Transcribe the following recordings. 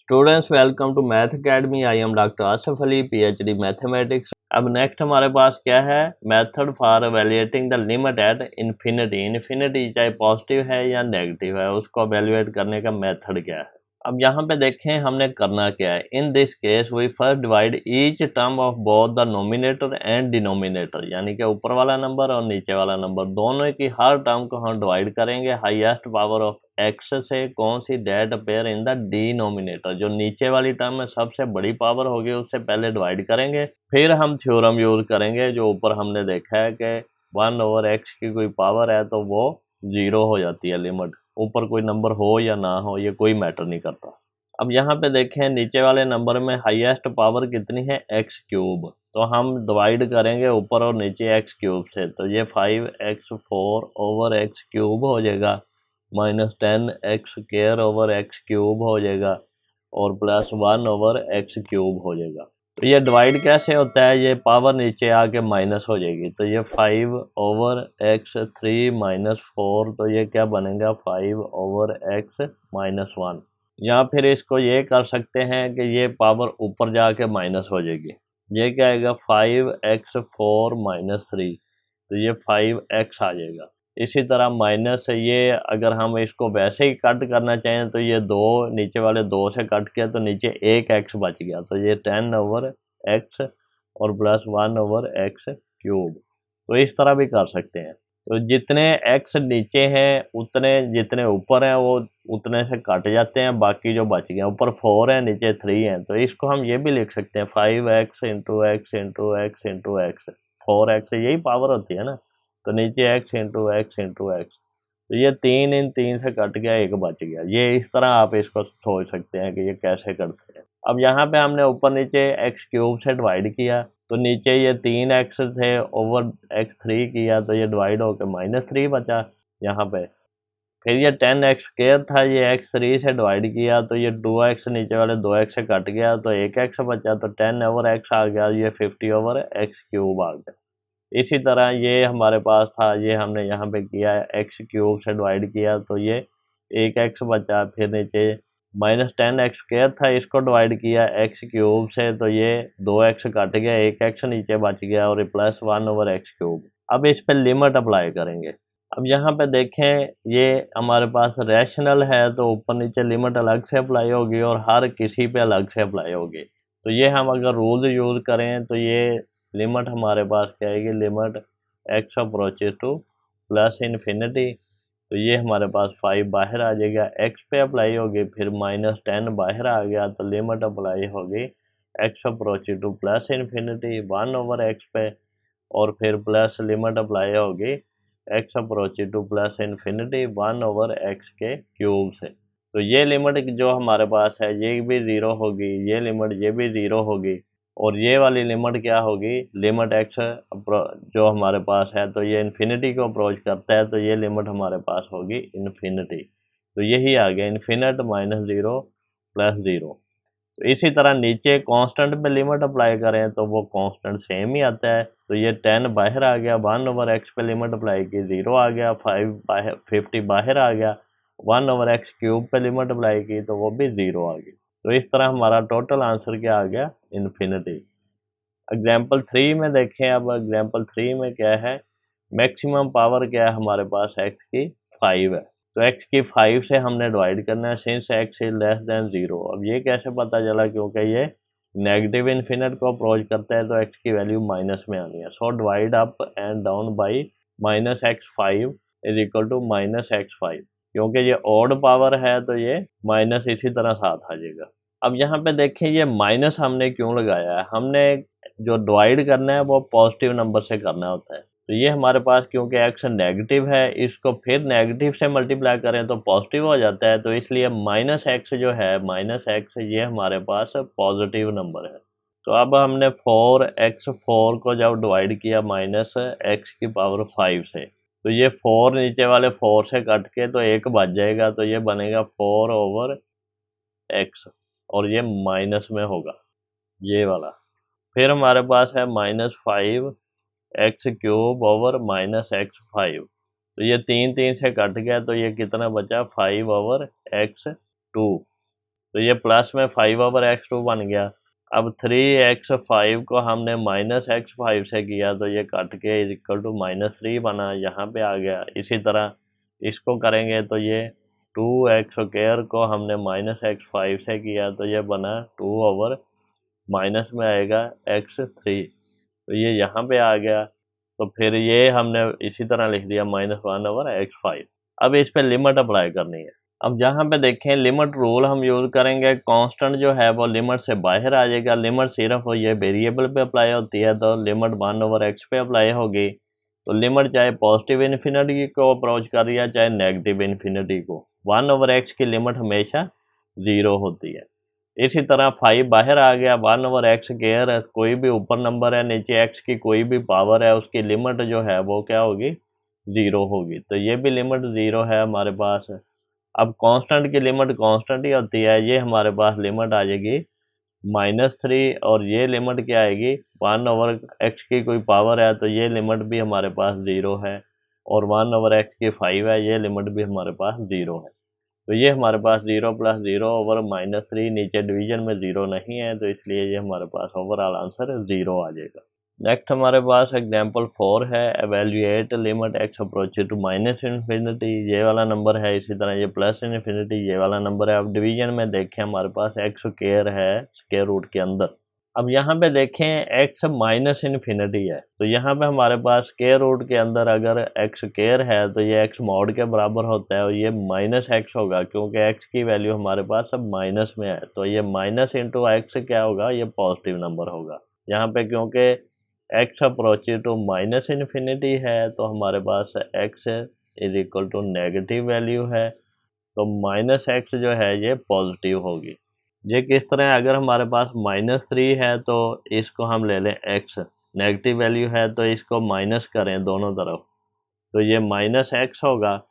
Students welcome to math academy. I am doctor Asif Ali, PhD mathematics. अब next हमारे पास क्या है, method for evaluating the limit at infinity. Infinity चाहे positive है या नेगेटिव है, उसको एवेल्युएट करने का मेथड क्या है। अब यहाँ पे देखें हमने करना क्या है। In this case we first divide each term of both the nominator and denominator, यानी कि ऊपर वाला नंबर और नीचे वाला नंबर दोनों की हर टर्म को हम डिवाइड करेंगे हाईएस्ट पावर ऑफ एक्स से, कौन सी, that appear in the denominator. जो नीचे वाली टर्म में सबसे बड़ी पावर होगी उससे पहले डिवाइड करेंगे, फिर हम थ्योरम यूज करेंगे। जो ऊपर हमने देखा है कि 1/x की कोई पावर है तो वो 0 हो जाती है लिमिट, ऊपर कोई नंबर हो या ना हो ये कोई मैटर नहीं करता। अब यहाँ पे देखें नीचे वाले नंबर में हाईएस्ट पावर कितनी है, एक्स क्यूब, तो हम डिवाइड करेंगे ऊपर और नीचे एक्स क्यूब से, तो ये 5x4/x क्यूब हो जाएगा, -10x² क्यूब हो जाएगा और +1/x क्यूब हो जाएगा। तो ये डिवाइड कैसे होता है, ये पावर नीचे आके माइनस हो जाएगी, तो ये 5/x3 - 4, तो ये क्या बनेगा 5/x-1। या फिर इसको ये कर सकते हैं कि ये पावर ऊपर जाके माइनस हो जाएगी, ये क्या आएगा 5x4 - 3, तो ये 5x आ जाएगा। इसी तरह माइनस ये अगर हम इसको वैसे ही कट करना चाहें तो ये दो नीचे वाले 2 से कट किया तो नीचे एक x बच गया, तो ये 10/x और +1/x³। तो इस तरह भी कर सकते हैं। तो जितने x नीचे हैं उतने जितने ऊपर हैं वो उतने से कट जाते हैं, बाकी जो बच गए ऊपर 4 है नीचे 3 है, तो इसको हम ये भी लिख सकते हैं 5x × x × x × x। 4x यही पावर होती है ना, तो नीचे x × x × x, तो ये 3 इन 3 से कट गया, एक बच गया। ये इस तरह आप इसको सोच सकते हैं कि ये कैसे करते हैं। अब यहाँ पे हमने ऊपर नीचे x³ से डिवाइड किया, तो नीचे ये 3x थे ओवर x3 किया, तो ये डिवाइड होकर -3 बचा यहाँ पे। फिर ये 10x² था, ये x3 से डिवाइड किया, तो ये 2x नीचे वाले 2x से कट गया, तो 1x बचा, तो 10/x आ गया, ये 50/x³ आ गया। इसी तरह ये हमारे पास था, ये हमने यहाँ पे किया है x³ से डिवाइड किया, तो ये 1x बचा। फिर नीचे -10x² था, इसको डिवाइड किया x³ से, तो ये 2x कट गया, 1x नीचे बच गया और +1/x³। अब इस पे लिमिट अप्लाई करेंगे। अब यहाँ पे देखें ये हमारे पास रैशनल है, तो ऊपर नीचे लिमिट अलग से अप्लाई होगी और हर किसी पे अलग से अप्लाई होगी। तो ये हम अगर रूल यूज़ करें तो ये लिमिट हमारे पास क्या आएगी, लिमिट x अप्रोचेज टू +∞, तो ये हमारे पास 5 बाहर आ जाएगा, x पे अप्लाई होगी, फिर -10 बाहर आ गया, तो लिमिट अप्लाई होगी x अप्रोचेज टू +∞ 1/x पे, और फिर प्लस लिमिट अप्लाई होगी x अप्रोचेज टू +∞ 1/x³ से। तो ये लिमिट जो हमारे पास है ये भी 0 होगी, ये लिमिट ये भी 0 होगी, और ये वाली लिमिट क्या होगी, लिमिट x जो हमारे पास है तो ये इन्फिनिटी को अप्रोच करता है, तो ये लिमिट हमारे पास होगी इन्फिनिटी। तो यही आ गया इन्फिनिट -0 +0। तो इसी तरह नीचे कांस्टेंट पे लिमिट अप्लाई करें तो वो कांस्टेंट सेम ही आता है, तो ये 10 बाहर आ गया, 1/x पे लिमिट अप्लाई की 0 आ गया, 50 बाहर आ गया, 1/x³ पे लिमिट अप्लाई की तो वो भी 0 आ गई। तो इस तरह हमारा टोटल आंसर क्या आ गया, इन्फिनिटी। एग्जाम्पल 3 में देखें, अब एग्जाम्पल 3 में क्या है, मैक्सिमम पावर क्या है हमारे पास x की 5 है, तो x की 5 से हमने डिवाइड करना है सिंस x इज <0। अब ये कैसे पता चला, क्योंकि ये नेगेटिव इन्फिनिट को अप्रोच करता है तो x की वैल्यू माइनस में आनी है। So divide up and down by -x5 is equal to -x5, क्योंकि ये ऑड पावर है तो ये माइनस इसी तरह साथ आ जाएगा। अब यहाँ पे देखें ये माइनस हमने क्यों लगाया है, हमने जो डिवाइड करना है वो पॉजिटिव नंबर से करना होता है, तो ये हमारे पास क्योंकि x नेगेटिव है, इसको फिर नेगेटिव से मल्टीप्लाई करें तो पॉजिटिव हो जाता है, तो इसलिए -x जो है -x ये हमारे पास पॉजिटिव नंबर है। तो अब हमने 4x4 को जब डिवाइड किया -x⁵ से, तो ये 4 नीचे वाले 4 से कट के तो एक बच जाएगा, तो ये बनेगा 4/x और ये माइनस में होगा ये वाला। फिर हमारे पास है -5x³ तो ये 3 से कट गया, तो ये कितना बचा 5/x²। तो ये प्लस में 5/x2 बन गया। अब 3x5 को हमने -x5 से किया तो ये कट के इज इक्वल टू -3 बना, यहाँ पे आ गया। इसी तरह इसको करेंगे तो ये 2x² को हमने -x5 से किया तो ये बना 2 माइनस में आएगा x3, तो ये यहाँ पे आ गया। तो फिर ये हमने इसी तरह लिख दिया -1/x5। अब इस पे लिमिट अप्लाई करनी है। अब जहाँ पे देखें लिमिट रूल हम यूज़ करेंगे, कांस्टेंट जो है वो लिमिट से बाहर आ जाएगा। लिमिट सिर्फ ये वेरिएबल पे अप्लाई होती है, तो लिमिट 1/x पे अप्लाई होगी। तो लिमिट चाहे पॉजिटिव इन्फिनिटी को अप्रोच कर रही है चाहे नेगेटिव इन्फिनिटी को, 1/x की लिमिट हमेशा 0 होती है। इसी तरह 5 बाहर आ गया, 1/x² कोई भी ऊपर नंबर है नीचे x की कोई भी पावर है, उसकी लिमिट जो है वो क्या होगी, 0 होगी। तो ये भी लिमिट 0 है हमारे पास। अब कांस्टेंट की लिमिट कांस्टेंट ही होती है, ये हमारे पास लिमिट आ जाएगी -3, और ये लिमिट क्या आएगी, 1/x की कोई पावर है तो ये लिमिट भी हमारे पास 0 है, और 1/x की 5 है, ये लिमिट भी हमारे पास 0 है। तो ये हमारे पास 0 + 0/-3, नीचे डिवीजन में 0 नहीं है, तो इसलिए ये हमारे पास ओवरऑल आंसर 0 आ जाएगा। नेक्स्ट हमारे पास एग्जांपल 4 है, evaluate limit x approaches to -infinity, ये वाला नंबर है। इसी तरह ये +इन्फिनिटी ये वाला नंबर है। अब डिवीजन में देखें हमारे पास x² है स्क्वायर रूट के अंदर। अब यहाँ पे देखें x -इन्फिनिटी है, तो यहाँ पे हमारे पास स्क्वायर रूट के अंदर अगर x² है तो ये x मॉड के बराबर होता है, और ये -x होगा क्योंकि x की वैल्यू हमारे पास अब माइनस में है, तो ये माइनस इंटू एक्स क्या होगा, ये पॉजिटिव नंबर होगा। यहाँ पे क्योंकि x अप्रोचेस टू -इन्फिनिटी है तो हमारे पास x is equal to negative value है, तो -x जो है ये पॉजिटिव होगी। ये किस तरह है, अगर हमारे पास -3 है तो इसको हम ले लें x, नेगेटिव वैल्यू है तो इसको माइनस करें दोनों तरफ, तो ये -x होगा,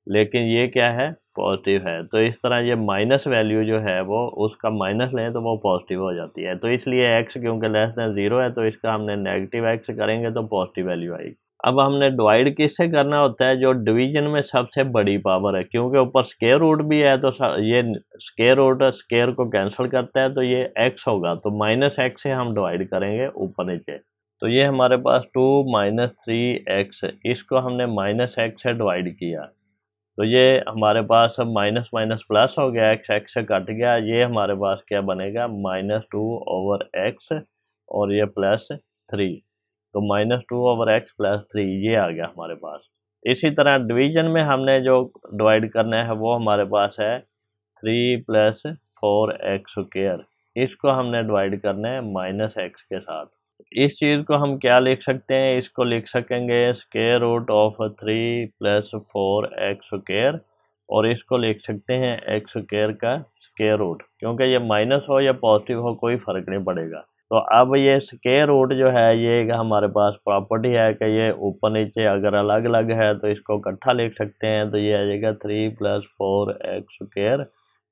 लेकिन ये क्या है, पॉजिटिव है। तो इस तरह ये माइनस वैल्यू जो है वो उसका माइनस लें तो वो पॉजिटिव हो जाती है। तो इसलिए x क्योंकि <0 है तो इसका हमने नेगेटिव x करेंगे तो पॉजिटिव वैल्यू आएगी। अब हमने डिवाइड किससे करना होता है, जो डिवीजन में सबसे बड़ी पावर है, क्योंकि ऊपर स्क्वायर रूट भी है तो ये स्क्वायर रूट स्क्वायर को कैंसिल करता है तो ये x होगा, तो -x से हम डिवाइड करेंगे ऊपर नीचे। तो ये हमारे पास 2 - 3x, इसको हमने -x से डिवाइड किया, तो ये हमारे पास अब माइनस माइनस प्लस हो गया, x से कट गया, ये हमारे पास क्या बनेगा, -2/x और ये +3, तो -2/x +3 ये आ गया हमारे पास। इसी तरह डिवीजन में हमने जो डिवाइड करना है वो हमारे पास है 3 + 4x², इसको हमने डिवाइड करना है -x के साथ। इस चीज़ को हम क्या लिख सकते हैं, इसको लिख सकेंगे √3 + 4x², और इसको लिख सकते हैं x² का स्क्वायर रूट, क्योंकि ये माइनस हो या पॉजिटिव हो कोई फ़र्क नहीं पड़ेगा। तो अब ये स्क्वायर रूट जो है ये हमारे पास प्रॉपर्टी है कि ये ऊपर नीचे अगर अलग अलग है तो इसको इकट्ठा लिख सकते हैं, तो ये आ जाएगा 3 +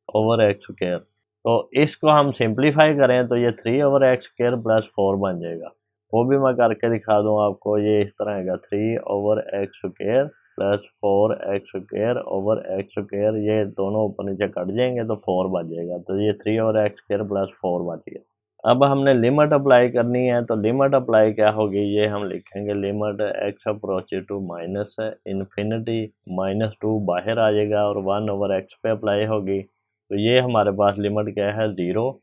4x² तो इसको हम सिंप्लीफाई करें तो ये 3/x² + 4 बन जाएगा। वो भी मैं करके दिखा दूँ आपको, ये इस तरह आएगा 3/x² + 4x²/x², ये दोनों ऊपर नीचे कट जाएंगे तो 4 बच जाएगा, तो ये 3/x² + 4 बच गया। अब हमने लिमिट अप्लाई करनी है, तो लिमिट अप्लाई क्या होगी, ये हम लिखेंगे limit x approaches to -infinity, -2 बाहर आ जाएगा और 1/x पे अप्लाई होगी, तो ये हमारे पास लिमिट क्या है, 0,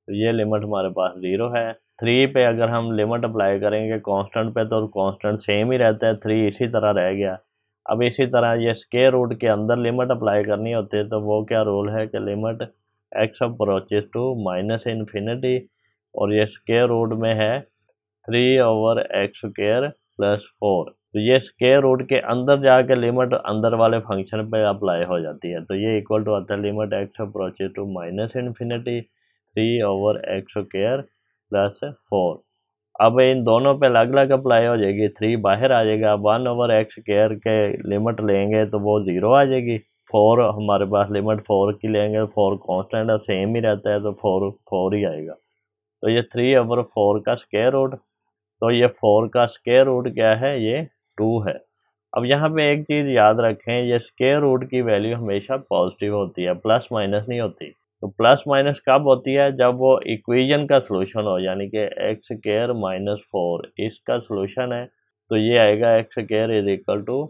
तो ये लिमिट हमारे पास 0 है। 3 पे अगर हम लिमिट अप्लाई करेंगे कांस्टेंट पे तो कांस्टेंट सेम ही रहता है, 3 इसी तरह रह गया। अब इसी तरह ये स्क्वायर रूट के अंदर लिमिट अप्लाई करनी होती है, तो वो क्या रूल है कि limit x approaches to -infinity, और ये स्क्वायर रूट में है 3/x² + 4, तो ये स्क्वायर रूट के अंदर जाके लिमिट अंदर वाले फंक्शन पे अप्लाई हो जाती है, तो ये इक्वल टू आता है limit x approaches to -infinity 3/x² + 4। अब इन दोनों पे अलग अलग अप्लाई हो जाएगी, 3 बाहर आ जाएगा, 1/x² के लिमिट लेंगे तो वो 0 आ जाएगी, 4 हमारे पास लिमिट 4 की लेंगे, 4 कांस्टेंट है सेम ही रहता है तो 4 ही आएगा। तो ये 3/4 का स्क्वायर रूट, तो ये 4 का स्क्वायर रूट क्या है, ये 2 है। अब यहाँ पे एक चीज़ याद रखें, ये स्क्वायर रूट की वैल्यू हमेशा पॉजिटिव होती है, प्लस माइनस नहीं होती। तो प्लस माइनस कब होती है, जब वो इक्वेशन का सॉल्यूशन हो, यानी कि एक्स स्क्वायर माइनस 4 इसका सॉल्यूशन है, तो ये आएगा x square is equal to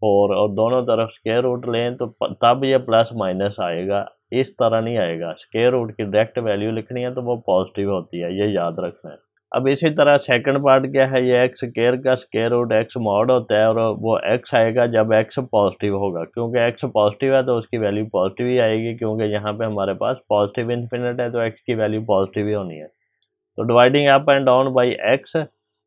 4 और दोनों तरफ स्क्वायर रूट लें तो तब ये प्लस माइनस आएगा, इस तरह नहीं आएगा। स्क्वायर रूट की डायरेक्ट वैल्यू लिखनी है तो वो पॉजिटिव होती है, ये याद रखना है। अब इसी तरह सेकंड पार्ट क्या है, ये एक्स स्क्वायर का स्क्वायर रूट एक्स मॉड होता है और वो एक्स आएगा जब एक्स पॉजिटिव होगा, क्योंकि एक्स पॉजिटिव है तो उसकी वैल्यू पॉजिटिव ही आएगी, क्योंकि यहाँ पे हमारे पास पॉजिटिव इन्फिनिट है तो एक्स की वैल्यू पॉजिटिव ही होनी है। तो dividing up and down by x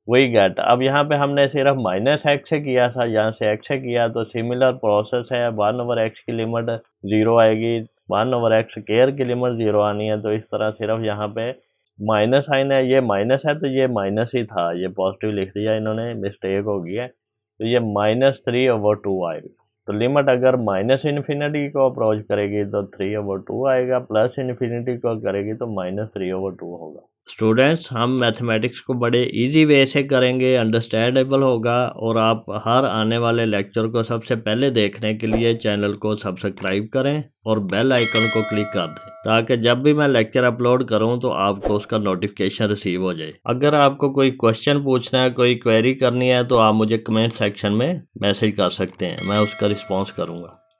वही गेट। अब यहाँ पे हमने सिर्फ माइनस एक्स से किया था, यहाँ से एक्स से किया, तो सिमिलर प्रोसेस है। 1/x की लिमिट 0 आएगी, 1/x स्क्वायर की लिमिट 0 आनी है। तो इस तरह सिर्फ यहाँ पे माइनस साइन है, ये माइनस है तो ये माइनस ही था, ये पॉजिटिव लिख दिया इन्होंने, मिस्टेक हो गई है। तो ये -3/2 आएगा। तो लिमिट अगर माइनस इन्फिनिटी को अप्रोच करेगी तो 3/2 आएगा, प्लस इन्फिनिटी को करेगी तो -3/2 होगा। स्टूडेंट्स, हम मैथमेटिक्स को बड़े इजी वे से करेंगे, अंडरस्टैंडेबल होगा, और आप हर आने वाले लेक्चर को सबसे पहले देखने के लिए चैनल को सब्सक्राइब करें और बेल आइकन को क्लिक कर दें, ताकि जब भी मैं लेक्चर अपलोड करूं तो आपको उसका नोटिफिकेशन रिसीव हो जाए। अगर आपको कोई क्वेश्चन पूछना है, कोई क्वेरी करनी है, तो आप मुझे कमेंट सेक्शन में मैसेज कर सकते हैं, मैं उसका रिस्पॉन्स करूँगा।